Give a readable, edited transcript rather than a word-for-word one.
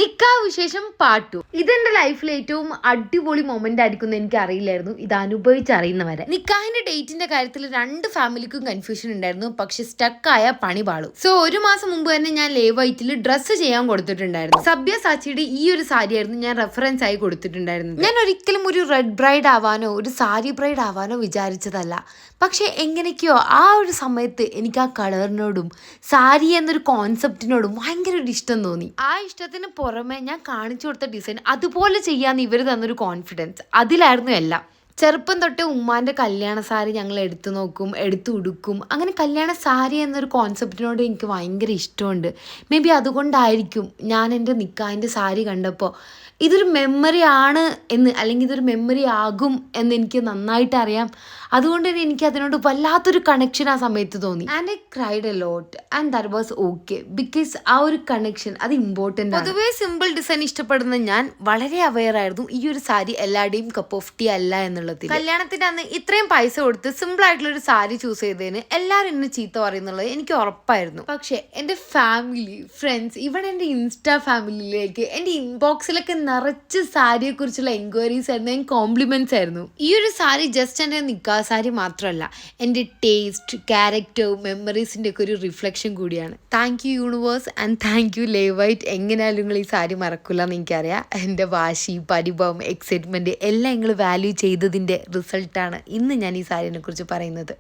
നിക്കാഹ് വിശേഷം പാർട്ട് 2. ഇതെന്റെ ലൈഫിൽ ഏറ്റവും അടിപൊളി മൊമെന്റ് ആയിരിക്കും എന്ന് എനിക്ക് അറിയില്ലായിരുന്നു, ഇത് അനുഭവിച്ചറിയുന്നവരെ. നിക്കാഹിന്റെ ഡേറ്റിന്റെ കാര്യത്തിൽ രണ്ട് ഫാമിലിക്കും കൺഫ്യൂഷൻ ഉണ്ടായിരുന്നു, പക്ഷെ സ്റ്റക്കായ പണി പാളും. സോ ഒരു മാസം മുമ്പ് തന്നെ ഞാൻ ലേവൈറ്റിൽ ഡ്രസ്സ് ചെയ്യാൻ കൊടുത്തിട്ടുണ്ടായിരുന്നു. സബ്യസാച്ചിയുടെ ഈ ഒരു സാരി ആയിരുന്നു ഞാൻ റെഫറൻസ് ആയി കൊടുത്തിട്ടുണ്ടായിരുന്നു. ഞാൻ ഒരിക്കലും ഒരു റെഡ് ബ്രൈഡ് ആവാനോ ഒരു സാരി ബ്രൈഡ് ആവാനോ വിചാരിച്ചതല്ല, പക്ഷെ എങ്ങനെയൊക്കെയോ ആ ഒരു സമയത്ത് എനിക്ക് ആ കളറിനോടും സാരി എന്നൊരു കോൺസെപ്റ്റിനോടും ഭയങ്കര ഒരു ഇഷ്ടം തോന്നി. ആ ഇഷ്ടത്തിന് പുറമെ ഞാൻ കാണിച്ചു കൊടുത്ത ഡിസൈൻ അതുപോലെ ചെയ്യാന്ന് ഇവർ തന്നൊരു കോൺഫിഡൻസ്, അതിലായിരുന്നു എല്ലാം. ചെറുപ്പം തൊട്ട് ഉമ്മാൻ്റെ കല്യാണ സാരി ഞങ്ങൾ എടുത്തു നോക്കും, എടുത്തു ഉടുക്കും. അങ്ങനെ കല്യാണ സാരി എന്നൊരു കോൺസെപ്റ്റിനോട് എനിക്ക് ഭയങ്കര ഇഷ്ടമുണ്ട്. മേ ബി അതുകൊണ്ടായിരിക്കും ഞാൻ എൻ്റെ നിക്കാഹിൻ്റെ സാരി കണ്ടപ്പോൾ ഇതൊരു മെമ്മറി ആണ് എന്ന്, അല്ലെങ്കിൽ ഇതൊരു മെമ്മറി ആകും എന്ന് എനിക്ക് നന്നായിട്ട് അറിയാം. അതുകൊണ്ട് തന്നെ എനിക്ക് അതിനോട് വല്ലാത്തൊരു കണക്ഷൻ ആ സമയത്ത് തോന്നി. And I cried a lot and that was okay, because ആ ഒരു കണക്ഷൻ അത് ഇമ്പോർട്ടൻ്റ് ആണ്. പൊതുവേ സിമ്പിൾ ഡിസൈൻ ഇഷ്ടപ്പെടുന്ന ഞാൻ വളരെ അവെയർ ആയിരുന്നു ഈ ഒരു സാരി എല്ലാവരുടെയും കപ്പ് ഓഫ് ടീ അല്ല എന്നുള്ളത്. കല്യാണത്തിൻ്റെ അന്ന് ഇത്രയും പൈസ കൊടുത്ത് സിമ്പിൾ ആയിട്ടുള്ള ഒരു സാരി ചൂസ് ചെയ്തതിന് എല്ലാവരും എന്നെ ചീത്ത പറയുന്നുള്ളത് എനിക്ക് ഉറപ്പായിരുന്നു. പക്ഷേ എൻ്റെ ഫാമിലി, ഫ്രണ്ട്സ്, ഇവിടെ എൻ്റെ ഇൻസ്റ്റാ ഫാമിലിയിലേക്ക് എൻ്റെ ഇൻബോക്സിലൊക്കെ നിറച്ച് സാരിയെ കുറിച്ചുള്ള എൻക്വയറീസ് ആയിരുന്നു, കോംപ്ലിമെന്റ്സ് ആയിരുന്നു. ഈ ഒരു സാരി ജസ്റ്റ് എൻ്റെ നിക്കാഹ് സാരി മാത്രമല്ല, എൻ്റെ ടേസ്റ്റ്, ക്യാരക്ടർ, മെമ്മറീസിൻ്റെ ഒക്കെ ഒരു റിഫ്ലക്ഷൻ കൂടിയാണ്. Thank you universe and thank you ലേവൈറ്റ്. എങ്ങനെയാലും നിങ്ങൾ ഈ സാരി മറക്കില്ല എന്ന് എനിക്കറിയാം. എൻ്റെ വാശി, പരിഭവം, എക്സൈറ്റ്മെൻറ്റ് എല്ലാം നിങ്ങൾ വാല്യൂ ചെയ്തതിൻ്റെ റിസൾട്ടാണ് ഇന്ന് ഞാൻ ഈ സാരിനെ കുറിച്ച് പറയുന്നത്.